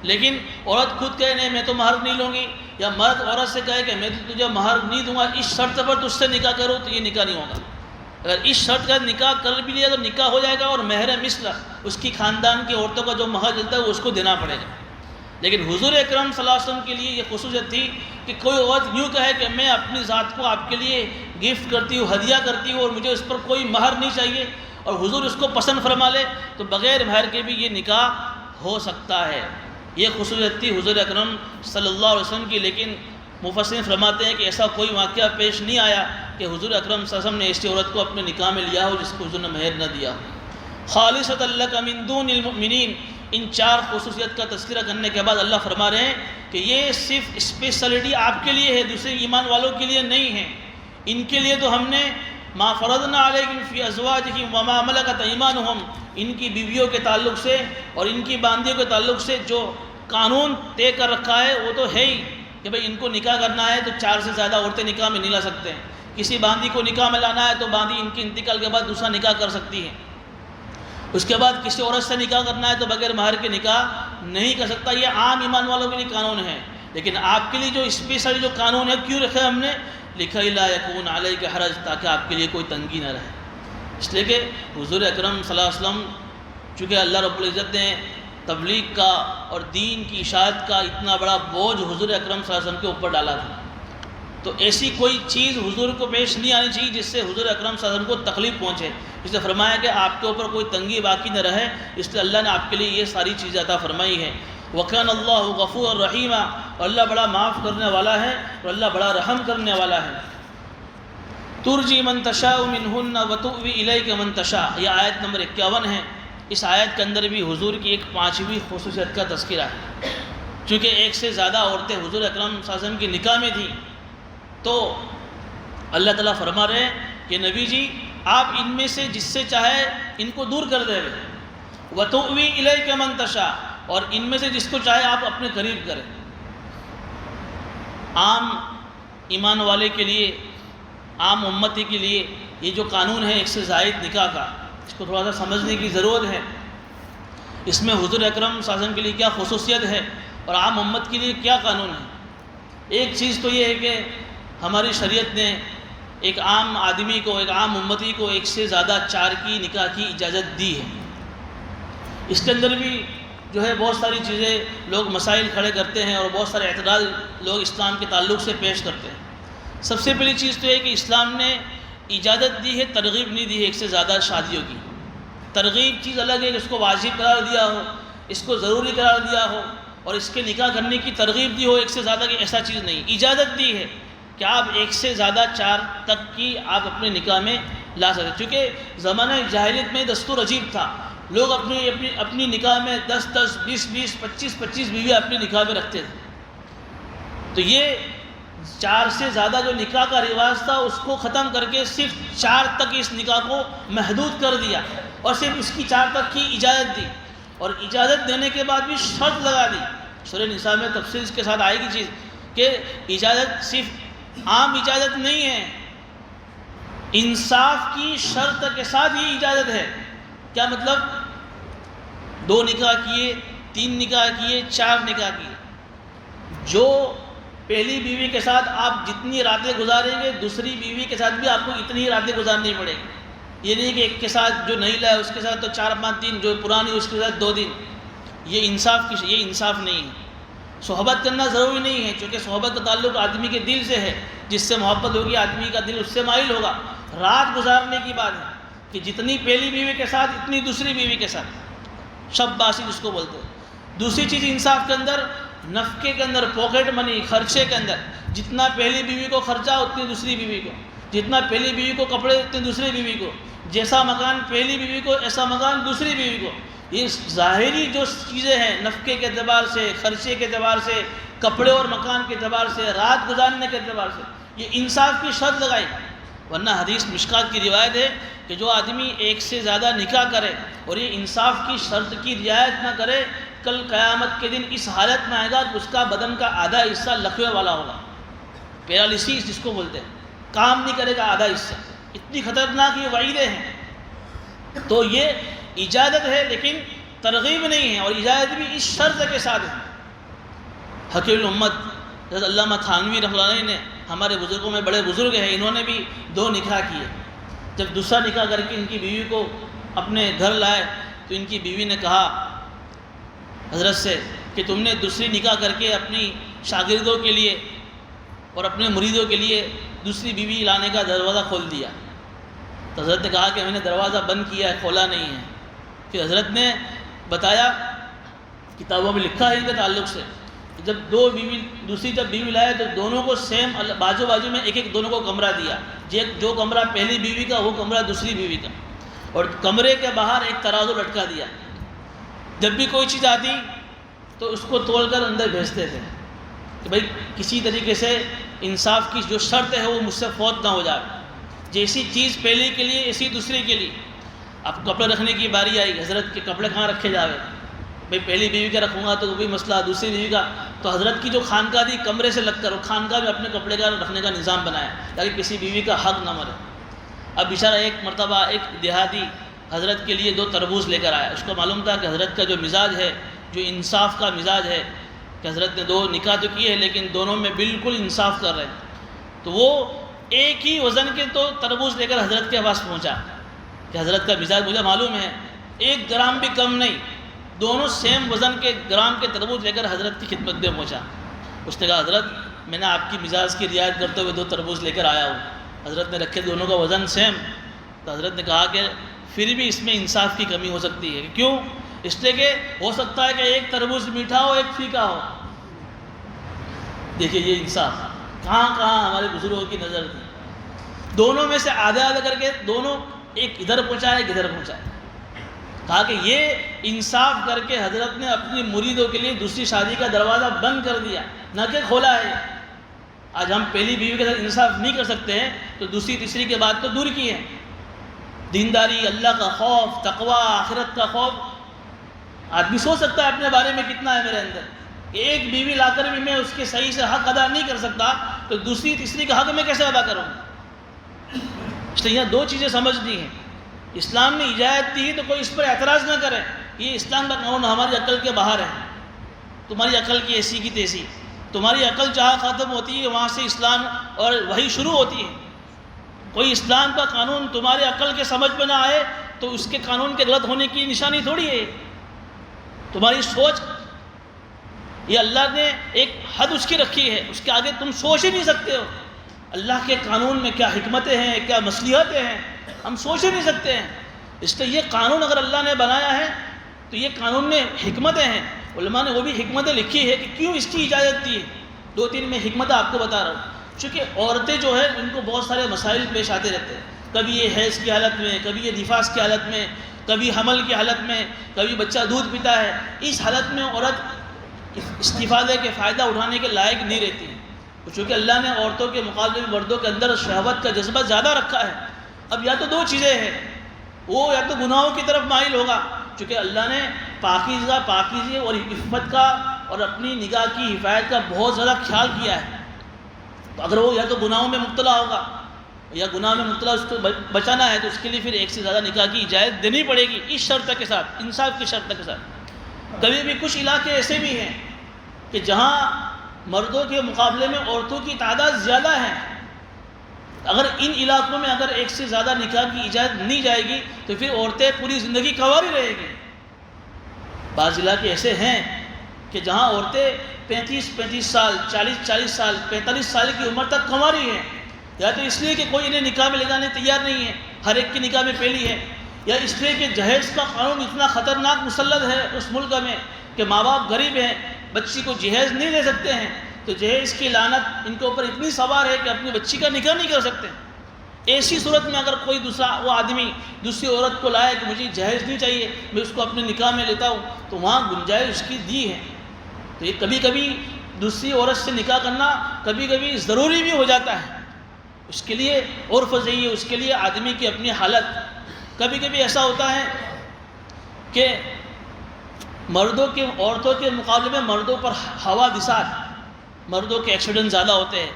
[SPEAKER 1] لیکن عورت خود کہے نہیں میں تو مہر نہیں لوں گی، یا مرد عورت سے کہے کہ میں تو تجھے مہر نہیں دوں گا، اس شرط پر تجھ سے نکاح کروں، تو یہ نکاح نہیں ہوگا۔ اگر اس شرط کا نکاح کر بھی لیا تو نکاح ہو جائے گا، اور مہر مثل اس کی خاندان کی عورتوں کا جو مہر چلتا ہے وہ اس کو دینا پڑے گا۔ لیکن حضور اکرم صلی اللہ علیہ وسلم کے لیے یہ خصوصیت تھی کہ کوئی عورت یوں کہے کہ میں اپنی ذات کو آپ کے لیے گفٹ کرتی ہوں، ہدیہ کرتی ہوں، اور مجھے اس پر کوئی مہر نہیں چاہیے، اور حضور اس کو پسند فرما لے تو بغیر مہر کے بھی یہ نکاح ہو سکتا ہے۔ یہ خصوصیت تھی حضور اکرم صلی اللہ علیہ وسلم کی، لیکن مفسرین فرماتے ہیں کہ ایسا کوئی واقعہ پیش نہیں آیا کہ حضور اکرم صلی اللہ علیہ وسلم نے ایسی عورت کو اپنے نکاح میں لیا ہو جس کو حضور نے مہر نہ دیا۔ خالصۃ لک من دون المؤمنین، ان چار خصوصیت کا تذکرہ کرنے کے بعد اللہ فرما رہے ہیں کہ یہ صرف اسپیشلٹی آپ کے لیے ہے، دوسرے ایمان والوں کے لیے نہیں ہے۔ ان کے لیے تو ہم نے ما فرضنا علیہم فی ازواجہم وما ملکت ایمانہم، ان کی بیویوں کے تعلق سے اور ان کی باندیوں کے تعلق سے جو قانون طے کر رکھا ہے وہ تو ہے ہی کہ بھئی ان کو نکاح کرنا ہے تو 4 سے زیادہ عورتیں نکاح میں نہیں لا سکتے ہیں۔ کسی باندی کو نکاح میں لانا ہے تو باندی ان کے انتقال کے بعد دوسرا نکاح کر سکتی ہے۔ اس کے بعد کسی عورت سے نکاح کرنا ہے تو بغیر مہر کے نکاح نہیں کر سکتا۔ یہ عام ایمان والوں کے لیے قانون ہے، لیکن آپ کے لیے جو اسپیشل جو قانون ہے کیوں رکھا ہے ہم نے؟ لکھا لا یکون علیک حرج، تاکہ آپ کے لیے کوئی تنگی نہ رہے۔ اس لیے کہ حضور اکرم صلی اللہ علیہ وسلم چونکہ اللہ رب العزت نے تبلیغ کا اور دین کی اشاعت کا اتنا بڑا بوجھ حضور اکرم صلی اللہ علیہ وسلم کے اوپر ڈالا تھا، تو ایسی کوئی چیز حضور کو پیش نہیں آنی چاہیے جس سے حضور اکرم صلی اللہ علیہ وسلم کو تکلیف پہنچے۔ اس نے فرمایا کہ آپ کے اوپر کوئی تنگی باقی نہ رہے، اس لیے اللہ نے آپ کے لیے یہ ساری چیزیں عطا فرمائی ہے۔ وَكَانَ اللَّهُ غَفُورًا رَحِيمًا، اور اللہ بڑا معاف کرنے والا ہے اور اللہ بڑا رحم کرنے والا ہے۔ تُرْجِي مَن تَشَاءُ مِنْهُنَّ وَتُؤْوِي إِلَيْكَ مَن تَشَاءُ، یہ آیت نمبر 51 ہے۔ اس آیت کے اندر بھی حضور کی ایک 5ویں خصوصیت کا تذکرہ ہے۔ چونکہ ایک سے زیادہ عورتیں حضور اکرم صلی اللہ علیہ وسلم کی نکاح میں تھیں، تو اللہ تعالیٰ فرما رہے ہیں کہ نبی جی آپ ان میں سے جس سے چاہے ان کو دور کر دے، وَتُؤْوِي إِلَيْكَ مَن تَشَاءُ، اور ان میں سے جس کو چاہے آپ اپنے قریب کریں۔ عام ایمان والے کے لیے، عام امتی کے لیے یہ جو قانون ہے ایک سے زائد نکاح کا، اس کو تھوڑا سا سمجھنے کی ضرورت ہے۔ اس میں حضور اکرم صلی اللہ علیہ وسلم کے لیے کیا خصوصیت ہے اور عام امت کے لیے کیا قانون ہے؟ ایک چیز تو یہ ہے کہ ہماری شریعت نے ایک عام آدمی کو، ایک عام امتی کو ایک سے زیادہ 4 کی نکاح کی اجازت دی ہے۔ اس کے اندر بھی جو ہے بہت ساری چیزیں لوگ مسائل کھڑے کرتے ہیں اور بہت سارے اعتراض لوگ اسلام کے تعلق سے پیش کرتے ہیں۔ سب سے پہلی چیز تو یہ کہ اسلام نے اجازت دی ہے، ترغیب نہیں دی ہے ایک سے زیادہ شادیوں کی۔ ترغیب چیز الگ ہے کہ اس کو واجب قرار دیا ہو، اس کو ضروری قرار دیا ہو اور اس کے نکاح کرنے کی ترغیب دی ہو ایک سے زیادہ کی، ایسا چیز نہیں۔ اجازت دی ہے کہ آپ ایک سے زیادہ 4 تک کی آپ اپنے نکاح میں لا سکتے، چونکہ زمانہ جاہلیت میں دستور عجیب تھا، لوگ اپنی نکاح میں 10 10 20 20 25 25 بیویاں اپنی نکاح میں رکھتے تھے۔ تو یہ 4 سے زیادہ جو نکاح کا رواج تھا اس کو ختم کر کے صرف 4 تک اس نکاح کو محدود کر دیا اور صرف اس کی 4 تک کی اجازت دی، اور اجازت دینے کے بعد بھی شرط لگا دی۔ سورہ نساء میں تفصیل کے ساتھ آئے گی چیز کہ اجازت صرف عام اجازت نہیں ہے، انصاف کی شرط کے ساتھ یہ اجازت ہے۔ کیا مطلب؟ 2 نکاح کیے، 3 نکاح کیے، 4 نکاح کیے، جو پہلی بیوی کے ساتھ آپ جتنی راتیں گزاریں گے دوسری بیوی کے ساتھ بھی آپ کو اتنی ہی راتیں گزارنی پڑیں گی۔ یہ نہیں کہ ایک کے ساتھ جو نہیں لائے اس کے ساتھ تو 4 5 دن، جو پرانی اس کے ساتھ 2 دن۔ یہ انصاف نہیں ہے۔ صحبت کرنا ضروری نہیں ہے، چونکہ صحبت کا تعلق آدمی کے دل سے ہے، جس سے محبت ہوگی آدمی کا دل اس سے مائل ہوگا۔ رات گزارنے کی بات ہے کہ جتنی پہلی بیوی کے ساتھ اتنی دوسری بیوی کے ساتھ، شب باسی جس کو بولتے ہیں۔ دوسری چیز انصاف کے اندر، نفقے کے اندر، پاکٹ منی، خرچے کے اندر، جتنا پہلی بیوی کو خرچہ اتنی دوسری بیوی کو، جتنا پہلی بیوی کو کپڑے اتنے دوسری بیوی کو، جیسا مکان پہلی بیوی کو ایسا مکان دوسری بیوی کو۔ یہ ظاہری جو چیزیں ہیں نفقے کے اعتبار سے، خرچے کے اعتبار سے، کپڑے اور مکان کے اعتبار سے، رات گزارنے کے اعتبار سے، یہ انصاف کی شرط لگائی۔ ورنہ حدیث مشکات کی روایت ہے کہ جو آدمی ایک سے زیادہ نکاح کرے اور یہ انصاف کی شرط کی رعایت نہ کرے، کل قیامت کے دن اس حالت میں آئے گا کہ اس کا بدن کا آدھا حصہ لکوے والا ہوگا، پیرالائسس جس کو بولتے ہیں، کام نہیں کرے گا آدھا حصہ۔ اتنی خطرناک یہ وعیدیں ہیں۔ تو یہ اجازت ہے لیکن ترغیب نہیں ہے، اور اجازت بھی اس شرط کے ساتھ ہے۔ حکیم الامت حضرت علامہ تھانوی رحمۃ اللہ علیہ نے، ہمارے بزرگوں میں بڑے بزرگ ہیں، انہوں نے بھی 2 نکاح کیے۔ جب دوسرا نکاح کر کے ان کی بیوی کو اپنے گھر لائے تو ان کی بیوی نے کہا حضرت سے کہ تم نے دوسری نکاح کر کے اپنی شاگردوں کے لیے اور اپنے مریدوں کے لیے دوسری بیوی لانے کا دروازہ کھول دیا۔ تو حضرت نے کہا کہ میں نے دروازہ بند کیا ہے، کھولا نہیں ہے۔ پھر حضرت نے بتایا، کتابوں میں لکھا ہے ان کے تعلق سے، جب دوسری بیوی لائے تو دونوں کو سیم بازو میں ایک دونوں کو کمرہ دیا، جو کمرہ پہلی بیوی کا وہ کمرہ دوسری بیوی کا، اور کمرے کے باہر ایک ترازو لٹکا دیا۔ جب بھی کوئی چیز آتی تو اس کو تول کر اندر بھیجتے تھے کہ بھائی کسی طریقے سے انصاف کی جو شرط ہے وہ مجھ سے فوت نہ ہو جائے، جیسی چیز پہلی کے لیے ایسی دوسری کے لیے۔ اب کپڑے رکھنے کی باری آئی، حضرت کے کپڑے کہاں رکھے جاوے؟ بھائی پہلی بیوی کا رکھوں گا تو وہ بھی مسئلہ، دوسری بیوی کا، تو حضرت کی جو خانقاہ تھی کمرے سے لگ کر وہ خانقاہ میں اپنے کپڑے کا رکھنے کا نظام بنایا تاکہ کسی بیوی کا حق نہ مرے۔ اب بیچارہ ایک مرتبہ ایک دیہاتی حضرت کے لیے 2 تربوز لے کر آیا، اس کو معلوم تھا کہ حضرت کا جو مزاج ہے، جو انصاف کا مزاج ہے، کہ حضرت نے 2 نکاح تو کیے ہیں لیکن دونوں میں بالکل انصاف کر رہے ہیں، تو وہ ایک ہی وزن کے 2 تربوز لے کر حضرت کے پاس پہنچا کہ حضرت کا مزاج مجھے معلوم ہے، 1 گرام بھی کم نہیں، دونوں سیم وزن کے گرام کے تربوز لے کر حضرت کی خدمت میں پہنچا۔ اس نے کہا حضرت میں نے آپ کی مزاج کی رعایت کرتے ہوئے 2 تربوز لے کر آیا ہوں۔ حضرت نے رکھے، دونوں کا وزن سیم، تو حضرت نے کہا کہ پھر بھی اس میں انصاف کی کمی ہو سکتی ہے۔ کیوں؟ اس لیے کہ ہو سکتا ہے کہ ایک تربوز میٹھا ہو، ایک پھیکا ہو۔ دیکھیے یہ انصاف کہاں ہمارے بزرگوں کی نظر تھی۔ دونوں میں سے آدھا کر کے دونوں، ایک ادھر پہنچائے ایک ادھر پہنچائے۔ کہا کہ یہ انصاف کر کے حضرت نے اپنی مریدوں کے لیے دوسری شادی کا دروازہ بند کر دیا، نہ کہ کھولا ہے۔ آج ہم پہلی بیوی کے ساتھ انصاف نہیں کر سکتے ہیں تو دوسری تیسری کے بعد تو دور کی ہے۔ دینداری، اللہ کا خوف، تقوی، آخرت کا خوف، آدمی سوچ سکتا ہے اپنے بارے میں کتنا ہے میرے اندر، کہ ایک بیوی لا کر بھی میں اس کے صحیح سے حق ادا نہیں کر سکتا تو دوسری تیسری کا حق میں کیسے ادا کروں؟ اس لیے یہاں 2 چیزیں سمجھنی ہیں۔ اسلام نے اجازت دی تو کوئی اس پر اعتراض نہ کرے، یہ اسلام کا قانون ہماری عقل کے باہر ہے۔ تمہاری عقل کی ایسی کی تیسی. تمہاری عقل جہاں ختم ہوتی ہے وہاں سے اسلام اور وحی شروع ہوتی ہے. کوئی اسلام کا قانون تمہارے عقل کے سمجھ میں نہ آئے تو اس کے قانون کے غلط ہونے کی نشانی تھوڑی ہے. تمہاری سوچ، یہ اللہ نے ایک حد اس کی رکھی ہے، اس کے آگے تم سوچ ہی نہیں سکتے ہو. اللہ کے قانون میں کیا حکمتیں ہیں، کیا مصلحتیں ہیں، ہم سوچ ہی نہیں سکتے ہیں. اس لیے یہ قانون اگر اللہ نے بنایا ہے تو یہ قانون میں حکمتیں ہیں. علماء نے وہ بھی حکمتیں لکھی ہے کہ کیوں اس کی اجازت دی ہے. 2-3 میں حکمتیں آپ کو بتا رہا ہوں. چونکہ عورتیں جو ہے ان کو بہت سارے مسائل پیش آتے رہتے ہیں. کبھی یہ حیض کی حالت میں، کبھی یہ نفاس کی حالت میں، کبھی حمل کی حالت میں، کبھی بچہ دودھ پیتا ہے. اس حالت میں عورت استفادے کے فائدہ اٹھانے کے لائق نہیں رہتی ہے. چونکہ اللہ نے عورتوں کے مقابلے میں مردوں کے اندر شہوت کا جذبہ زیادہ رکھا ہے. اب یا تو 2 چیزیں ہیں، وہ یا تو گناہوں کی طرف مائل ہوگا، چونکہ اللہ نے پاکیزی اور عفت کا اور اپنی نگاہ کی حفاظت کا بہت زیادہ خیال کیا ہے. تو اگر وہ یا تو گناہوں میں مبتلا ہوگا یا گناہ میں مبتلا اس کو بچانا ہے تو اس کے لیے پھر ایک سے زیادہ نکاح کی اجازت دینی پڑے گی، اس شرط کے ساتھ، انصاف کی شرط کے ساتھ. کبھی بھی کچھ علاقے ایسے بھی ہیں کہ جہاں مردوں کے مقابلے میں عورتوں کی تعداد زیادہ ہے. اگر ان علاقوں میں اگر ایک سے زیادہ نکاح کی اجازت نہیں جائے گی تو پھر عورتیں پوری زندگی کنواری رہیں گی. بعض علاقے ایسے ہیں کہ جہاں عورتیں 35 سال، 40 سال، 45 سال کی عمر تک کنواری ہیں. یا تو اس لیے کہ کوئی انہیں نکاح میں لے جانے تیار نہیں ہے، ہر ایک کی نکاح میں پھیلی ہے، یا اس لیے کہ جہیز کا قانون اتنا خطرناک مسلط ہے اس ملک میں کہ ماں باپ غریب ہیں، بچی کو جہیز نہیں دے سکتے ہیں. تو جہیز کی لعنت ان کے اوپر اتنی سوار ہے کہ اپنی بچی کا نکاح نہیں کر سکتے. ایسی صورت میں اگر کوئی وہ آدمی دوسری عورت کو لائے کہ مجھے جہیز نہیں چاہیے، میں اس کو اپنے نکاح میں لیتا ہوں، تو وہاں گنجائش اس کی دی ہے. تو یہ کبھی کبھی دوسری عورت سے نکاح کرنا کبھی کبھی ضروری بھی ہو جاتا ہے. اس کے لیے عرف چاہیے، اس کے لیے آدمی کی اپنی حالت. کبھی کبھی ایسا ہوتا ہے کہ عورتوں کے مقابلے میں مردوں پر حوادثات، مردوں کے ایکسیڈنٹ زیادہ ہوتے ہیں،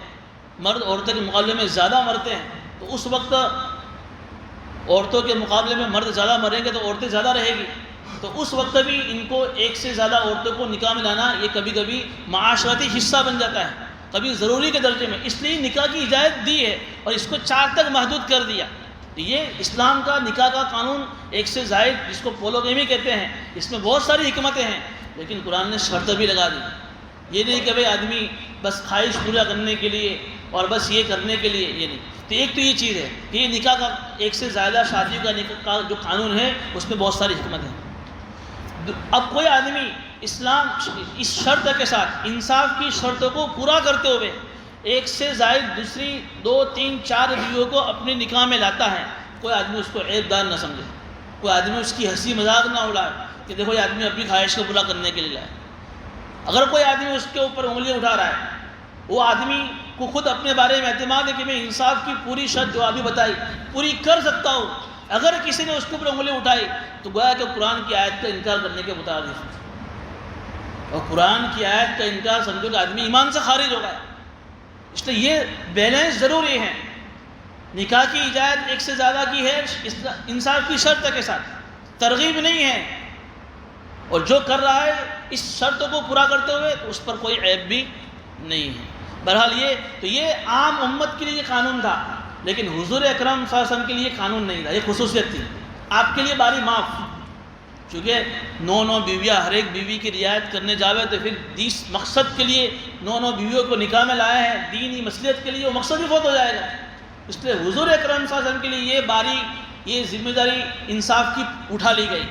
[SPEAKER 1] مرد عورتوں کے مقابلے میں زیادہ مرتے ہیں. تو اس وقت عورتوں کے مقابلے میں مرد زیادہ مریں گے تو عورتیں زیادہ رہے گی. تو اس وقت بھی ان کو ایک سے زیادہ عورتوں کو نکاح میں لانا یہ کبھی کبھی معاشرتی حصہ بن جاتا ہے، کبھی ضروری کے درجے میں. اس لیے نکاح کی اجازت دی ہے اور اس کو 4 تک محدود کر دیا. یہ اسلام کا نکاح کا قانون ایک سے زائد، جس کو پولوگیمی کہتے ہیں، اس میں بہت ساری حکمتیں ہیں، لیکن قرآن نے شرط بھی لگا دی. یہ نہیں کہ بھئی آدمی بس خواہش پورا کرنے کے لیے اور بس یہ کرنے کے لیے، یہ نہیں. تو ایک تو یہ چیز ہے کہ یہ نکاح کا ایک سے زیادہ شادی کا نکاح کا جو قانون ہے اس میں بہت ساری حکمت ہیں. اب کوئی آدمی اسلام اس شرط کے ساتھ، انصاف کی شرطوں کو پورا کرتے ہوئے ایک سے زائد دوسری 2، 3، 4 بیویوں کو اپنے نکاح میں لاتا ہے، کوئی آدمی اس کو عیب دار نہ سمجھے، کوئی آدمی اس کی ہنسی مذاق نہ اڑائے کہ دیکھو یہ آدمی اپنی خواہش کو پورا کرنے کے لیے لائے. اگر کوئی آدمی اس کے اوپر انگلیاں اٹھا رہا ہے، وہ آدمی کو خود اپنے بارے میں اعتماد ہے کہ میں انصاف کی پوری شرط جو ابھی بتائی پوری کر سکتا ہوں. اگر کسی نے اس کے اوپر انگلیاں اٹھائی تو گویا کہ قرآن کی آیت کا انکار کرنے کے مترادف ہے. اور قرآن کی آیت کا انکار سمجھو کہ آدمی ایمان سے خارج ہو گیا. اس لیے یہ بیلنس ضروری ہے. نکاح کی اجازت ایک سے زیادہ کی ہے انصاف کی شرط کے ساتھ، ترغیب نہیں ہے. اور جو کر رہا ہے اس شرط کو پورا کرتے ہوئے تو اس پر کوئی عیب بھی نہیں ہے. بہرحال یہ عام امت کے لیے قانون تھا، لیکن حضور اکرم صلی اللہ علیہ وسلم کے لیے قانون نہیں تھا. یہ خصوصیت تھی. آپ کے لیے باری معاف، چونکہ 9 بیویاں ہر ایک بیوی کی رعایت کرنے جاوے تو پھر 20 مقصد کے لیے 9 بیویوں کو نکاح میں لائے ہیں، دینی مصلحت کے لیے وہ مقصد ہی فوت ہو جائے گا. اس لیے حضور اکرم صلی اللہ علیہ وسلم کے لیے یہ ذمہ داری انصاف کی اٹھا لی گئی.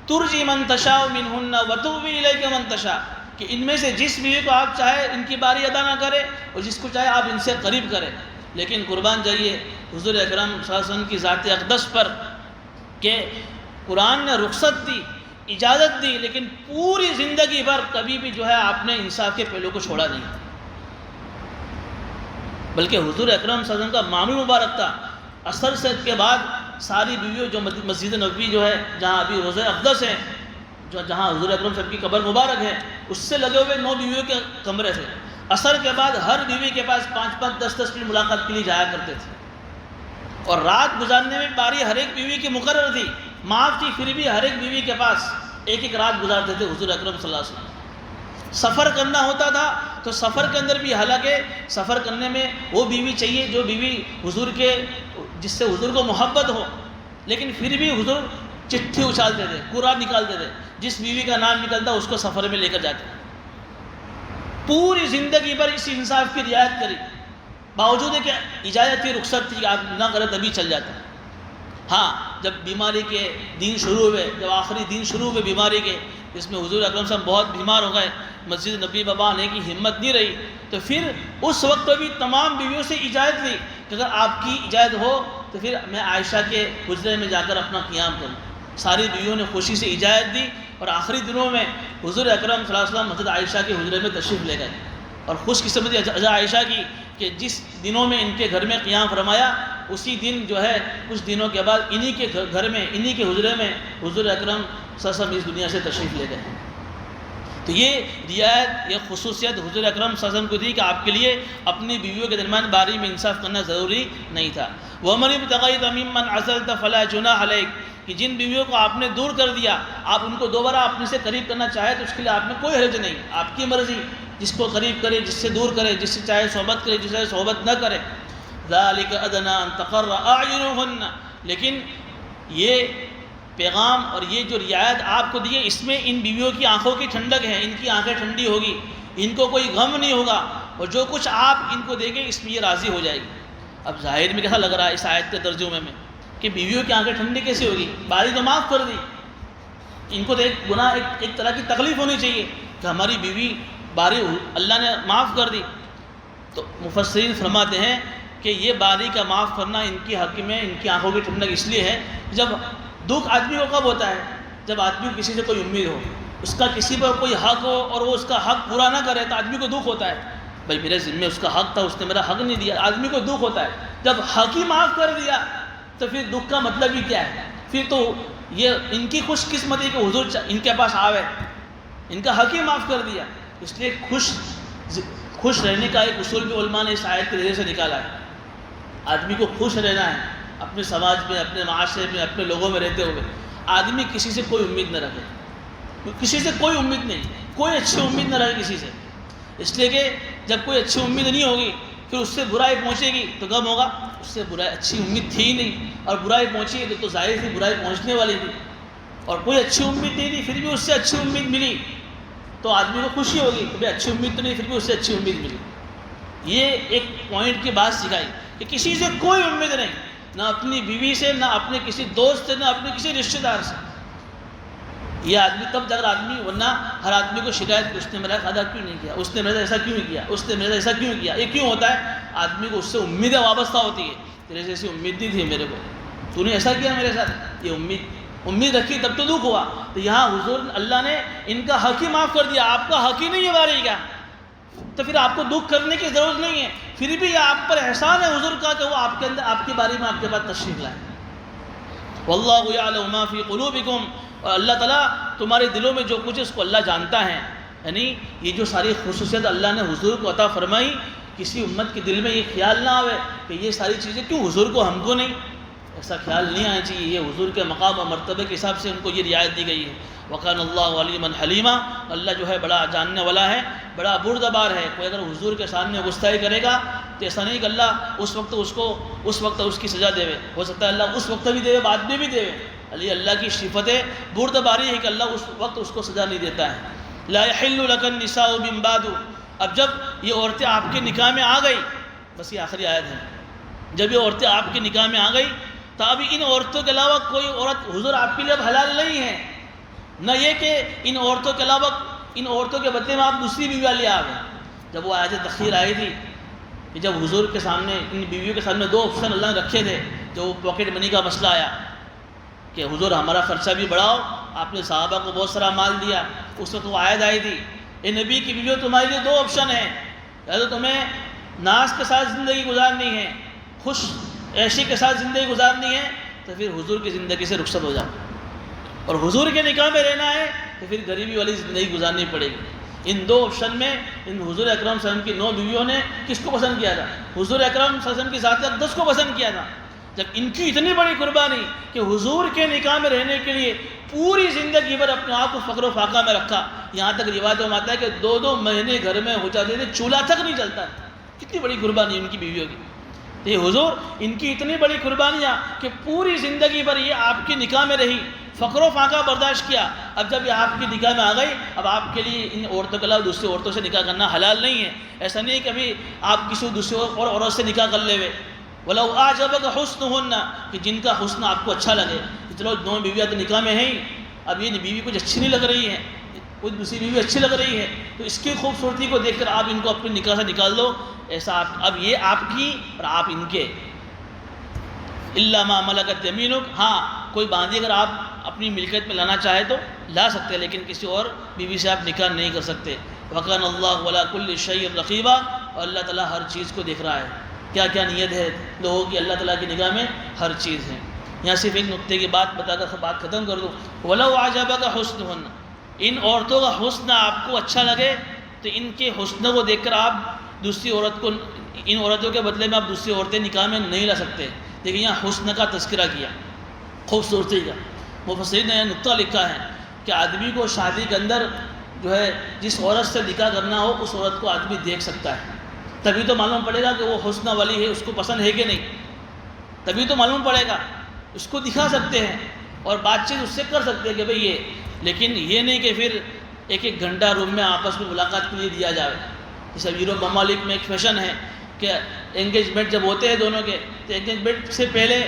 [SPEAKER 1] ترجی من تشاء منہن وتؤوی الیک من تشاء، کہ ان میں سے جس بیوی کو آپ چاہے ان کی باری ادا نہ کرے اور جس کو چاہے آپ ان سے قریب کریں. لیکن قربان جائیے حضور اکرم صلی اللہ علیہ وسلم کی ذات اقدس پر کہ قرآن نے رخصت دی، اجازت دی، لیکن پوری زندگی بھر کبھی بھی جو ہے آپ نے انصاف کے پہلو کو چھوڑا نہیں. بلکہ حضور اکرم صلی اللہ علیہ وسلم کا معمول مبارک تھا عصر سے کے بعد ساری بیویوں جو مسجد نبوی جو ہے جہاں ابھی روضہ اقدس ہے، جہاں حضور اکرم صلی اللہ علیہ وسلم کی قبر مبارک ہے، اس سے لگے ہوئے 9 بیویوں کے کمرے تھے. عصر کے بعد ہر بیوی کے پاس 5، 10 منٹ ملاقات کے لیے جایا کرتے تھے. اور رات گزارنے میں باری ہر ایک بیوی کی مقرر تھی، معاف تھی، پھر بھی ہر ایک بیوی کے پاس ایک رات گزارتے تھے حضور اکرم صلی اللہ علیہ وسلم. سفر کرنا ہوتا تھا تو سفر کے اندر بھی حالانکہ سفر کرنے میں وہ بیوی چاہیے جو بیوی حضور کے جس سے حضور کو محبت ہو، لیکن پھر بھی حضور چٹھی اچھالتے تھے، قرآن نکالتے تھے، جس بیوی کا نام نکلتا اس کو سفر میں لے کر جاتے. پوری زندگی بھر اس انصاف کی رعایت کری، باوجود ہے کہ اجازت تھی، رخصت تھی، آپ نہ کرے تبھی چل جاتا. ہاں جب بیماری کے دن شروع ہوئے، جب آخری دن شروع ہوئے بیماری کے، جس میں حضور اکرم صلی اللہ علیہ وسلم بہت بیمار ہو گئے، مسجد نبی بابا آنے کی ہمت نہیں رہی، تو پھر اس وقت بھی تمام بیویوں سے اجازت لی کہ اگر آپ کی اجازت ہو تو پھر میں عائشہ کے حجرے میں جا کر اپنا قیام کروں. ساری بیویوں نے خوشی سے اجازت دی اور آخری دنوں میں حضور اکرم صلی اللہ علیہ وسلم حضرت عائشہ کے حجرے میں تشریف لے گئے. اور خوش قسمتی حضرت عائشہ کی کہ جس دنوں میں ان کے گھر میں قیام فرمایا، اسی دن جو ہے کچھ دنوں کے بعد انہی کے گھر میں، انہی کے حجرے میں حضور اکرم صلی اللہ علیہ وسلم اس دنیا سے تشریف لے گئے. تو یہ رعایت، یہ خصوصیت حضور اکرم صلی اللہ علیہ وسلم کو دی کہ آپ کے لیے اپنی بیویوں کے درمیان باری میں انصاف کرنا ضروری نہیں تھا. وَمَنِ ابْتَغَيْتَ مِمَّنْ عَزَلْتَ فَلَا جُنَاحَ عَلَيْكَ، کہ جن بیویوں کو آپ نے دور کر دیا، آپ ان کو دوبارہ اپنے سے قریب کرنا چاہے تو اس کے لیے آپ میں کوئی حرج نہیں، آپ کی مرضی، جس کو قریب کرے، جس سے دور کرے، جس سے چاہے صحبت کرے، جس سے صحبت نہ کرے. ذَلِكَ أَدْنَىٰ أَن تَقَرَّ أَعْيُنُهُنَّ، لیکن یہ پیغام اور یہ جو رعایت آپ کو دی ہے، اس میں ان بیویوں کی آنکھوں کی ٹھنڈک ہے، ان کی آنکھیں ٹھنڈی ہوگی، ان کو کوئی غم نہیں ہوگا، اور جو کچھ آپ ان کو دیں گے اس میں یہ راضی ہو جائے گی. اب ظاہر میں کیسا لگ رہا ہے اس آیت کے ترجمے میں کہ بیویوں کی آنکھیں ٹھنڈی کیسے ہوگی؟ باری تو معاف کر دی، ان کو تو ایک گناہ، ایک طرح کی تکلیف ہونی چاہیے کہ ہماری بیوی باری اللہ نے معاف کر دی. تو مفسرین فرماتے ہیں کہ یہ باری کا معاف کرنا ان کی حق میں، ان کی آنکھوں کی ٹھنڈک اس لیے ہے. جب دکھ آدمی کو کب ہوتا ہے؟ جب آدمی کو کسی سے کوئی امید ہو، اس کا کسی پر کوئی حق ہو اور وہ اس کا حق پورا نہ کرے تو آدمی کو دکھ ہوتا ہے. بھائی میرے ذمے اس کا حق تھا، اس نے میرا حق نہیں دیا، آدمی کو دکھ ہوتا ہے. جب حق ہی معاف کر دیا تو پھر دکھ کا مطلب ہی کیا ہے؟ پھر تو یہ ان کی خوش قسمتی کہ حضور ان کے پاس آوے، ان کا حق ہی معاف کر دیا. اس لیے خوش رہنے کا ایک اصول بھی علماء نے اس آیت کے ذریعے سے نکالا ہے. آدمی کو خوش رہنا ہے اپنے سماج میں، اپنے معاشرے میں، اپنے لوگوں میں رہتے ہوئے. آدمی کسی سے کوئی امید نہ رکھے، کسی سے کوئی امید نہیں، کوئی اچھی امید نہ رکھے کسی سے. اس لیے کہ جب کوئی اچھی امید نہیں ہوگی پھر اس سے برائی پہنچے گی تو غم ہوگا. اس سے برائی، اچھی امید تھی ہی نہیں اور برائی پہنچی تو ظاہر تھی برائی پہنچنے والی تھی. اور کوئی اچھی امید نہیں تھی پھر بھی اس سے اچھی امید ملی تو آدمی کو خوشی ہوگی کہ بھائی اچھی امید تو نہیں، پھر بھی اس سے اچھی امید ملی. یہ ایک پوائنٹ کی بات سکھائی کہ کسی سے کوئی امید نہیں، نہ اپنی بیوی سے، نہ اپنے کسی دوست سے، نہ اپنے کسی رشتہ دار سے. یہ آدمی تب جا کر آدمی، ورنہ ہر آدمی کو شکایت کہ اس نے میرا ادا کیوں نہیں کیا، اس نے میرا ایسا کیوں کیا، اس نے میرا ایسا کیوں کیا. یہ کیوں ہوتا ہے؟ آدمی کو اس سے امیدیں وابستہ ہوتی ہے. تیرے جیسی امید نہیں تھی میرے کو، تو نے ایسا کیا میرے ساتھ. یہ امید رکھی تب تو دکھ ہوا. تو یہاں حضور اللہ نے ان کا حق ہی معاف کر دیا، آپ کا حق ہی نہیں ہے باری کا، تو پھر آپ کو دکھ کرنے کی ضرورت نہیں ہے. پھر بھی یہ آپ پر احسان ہے حضور کا کہ وہ آپ کے اندر، آپ کی باری میں آپ کے بعد تشریف لائے. واللہ یعلم ما فی قلوبکم، اور اللہ تعالیٰ تمہارے دلوں میں جو کچھ ہے اس کو اللہ جانتا ہے. یعنی یہ جو ساری خصوصیت اللہ نے حضور کو عطا فرمائی، کسی امت کے دل میں یہ خیال نہ آوے کہ یہ ساری چیزیں کیوں حضور کو، ہم کو نہیں. ایسا خیال نہیں آنا چاہیے. یہ حضور کے مقام اور مرتبے کے حساب سے ان کو یہ رعایت دی گئی ہے. وَقَانَ اللَّهُ عَلِيمًا حَلِيمًا، اللہ جو ہے بڑا جاننے والا ہے، بڑا بردبار ہے. کوئی اگر حضور کے سامنے گستاخی کرے گا تو ایسا نہیں کہ اللہ اس وقت اس کی سزا دے. ہو سکتا ہے اللہ اس وقت بھی دے، بعد میں بھی دے. اللہ کی صفت بردباری ہے کہ اللہ اس وقت اس کو سزا نہیں دیتا ہے. لَا يَحِلُّ لَكَ النِّسَاءُ مِن بَعْدُ، اب جب یہ عورتیں آپ کے نکاح میں آ گئی، بس یہ آخری آیت ہے، جب یہ عورتیں آپ کے نکاح میں آ گئی تو اب ان عورتوں کے علاوہ کوئی عورت حضور آپ کے لیے اب حلال نہیں ہے. نہ یہ کہ ان عورتوں کے علاوہ، ان عورتوں کے بدلے میں آپ دوسری بیویاں لے آ گئے. جب وہ آیت تخیر آئی تھی کہ جب حضور کے سامنے ان بیویوں کے سامنے دو آپشن اللہ نے رکھے تھے، جو پاکٹ منی کا مسئلہ آیا کہ حضور ہمارا خرچہ بھی بڑھاؤ، آپ نے صحابہ کو بہت سارا مال دیا. اس وقت وہ آیت آئی تھی، اے نبی کی بیویوں تمہارے لیے دو آپشن ہیں، یا تو تمہیں ناز کے ساتھ زندگی گزارنی ہے، خوش عیشی کے ساتھ زندگی گزارنی ہے، تو پھر حضور کی زندگی سے رخصت ہو جاؤ، اور حضور کے نکاح میں رہنا ہے تو پھر غریبی والی زندگی گزارنی پڑے گی. ان دو آپشن میں ان حضور اکرم صلی اللہ علیہ وسلم کی 9 بیویوں نے کس کو پسند کیا تھا؟ حضور اکرم صلی اللہ علیہ وسلم کی ذات اقدس کو پسند کیا تھا. جب ان کی اتنی بڑی قربانی کہ حضور کے نکاح میں رہنے کے لیے پوری زندگی بھر اپنے آپ کو فقر و فاقہ میں رکھا، یہاں تک روایتوں میں آتا ہے کہ 2 مہینے گھر میں ہو جاتے تھے، چولہا تک نہیں جلتا، کتنی بڑی قربانی ان کی بیویوں کی۔ تو یہ حضور ان کی اتنی بڑی قربانیاں کہ پوری زندگی بھر یہ آپ کے نکاح میں رہی، فقر و فاقہ برداشت کیا۔ اب جب یہ آپ کی نکاح میں آ گئی، اب آپ کے لیے ان عورتوں کے علاوہ دوسری عورتوں سے نکاح کرنا حلال نہیں ہے۔ ایسا نہیں ہے کہ ابھی آپ کسی دوسری اور عورت سے نکاح کر لے ہوئے، وَلَوْ أَعْجَبَكَ حُسْنُهُنَّ، کہ جن کا حسن آپ کو اچھا لگے۔ چلو 2 بیویاں تو نکاح میں ہیں، اب یہ بیوی کچھ اچھی نہیں لگ رہی ہے، کوئی دوسری بیوی اچھی لگ رہی ہے، تو اس کی خوبصورتی کو دیکھ کر آپ ان کو اپنے نکاح سے نکال دو، ایسا اب یہ آپ کی اور آپ ان کے۔ إِلَّا مَا مَلَكَتْ يَمِينُكَ، ہاں کوئی باندھی اگر آپ اپنی ملکیت میں لانا چاہے تو لا سکتے ہیں، لیکن کسی اور بیوی سے آپ نکاح نہیں کر سکتے۔ وَكَانَ اللَّهُ عَلَىٰ كُلِّ شَيْءٍ رَقِيبًا، اور اللہ تعالیٰ ہر چیز کو دیکھ رہا ہے، کیا کیا نیت ہے لوگوں کی، اللہ تعالیٰ کی نگاہ میں ہر چیز ہے۔ یہاں صرف ایک نقطے کی بات بتا کر بات ختم کر دوں، وَلَوْ أَعْجَبَكَ حُسْنُهُنَّ، ان عورتوں کا حسن آپ کو اچھا لگے تو ان کے حسن کو دیکھ کر آپ دوسری عورت کو، ان عورتوں کے بدلے میں آپ دوسری عورتیں نکاح میں نہیں لا سکتے۔ لیکن یہاں حسن کا تذکرہ کیا، خوبصورتی کا۔ مفسرین نے یہ نقطہ لکھا ہے کہ آدمی کو شادی کے اندر جو ہے جس عورت سے نکاح کرنا ہو اس عورت کو آدمی دیکھ سکتا ہے، تبھی تو معلوم پڑے گا کہ وہ حسن والی ہے، اس کو پسند ہے کہ نہیں، تبھی تو معلوم پڑے گا۔ اس کو دکھا سکتے ہیں اور بات چیت اس سے کر سکتے ہیں کہ بھئی یہ، لیکن یہ نہیں کہ پھر 1 گھنٹہ روم میں آپس میں ملاقات کے لیے دیا جائے۔ جیسے یورپ ممالک میں ایک فیشن ہے کہ انگیجمنٹ جب ہوتے ہیں دونوں کے، تو انگیجمنٹ سے پہلے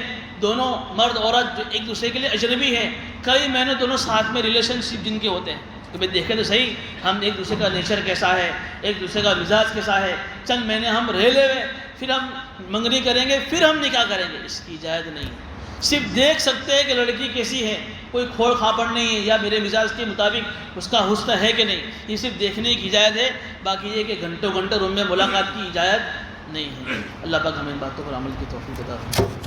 [SPEAKER 1] دونوں مرد عورت جو ایک دوسرے کے لیے اجنبی ہیں، کئی مہینے دونوں ساتھ میں ریلیشن شپ جن کے ہوتے ہیں کہ بھئی دیکھیں تو صحیح ہم ایک دوسرے کا نیچر کیسا ہے، ایک دوسرے کا مزاج کیسا ہے، چند مہینے ہم رہ لے ہوئے، پھر ہم منگنی کریں گے، پھر ہم نکاح کریں گے، اس کی اجازت نہیں ہے۔ صرف دیکھ سکتے ہیں کہ لڑکی کیسی ہے، کوئی کھوڑ کھاپڑ نہیں ہے، یا میرے مزاج کے مطابق اس کا حسن ہے کہ نہیں، یہ صرف دیکھنے کی اجازت ہے، باقی یہ کہ گھنٹوں روم میں ملاقات کی اجازت نہیں ہے۔ اللہ پاک ہمیں ان باتوں پر عمل کی توفیق عطا فرمائے۔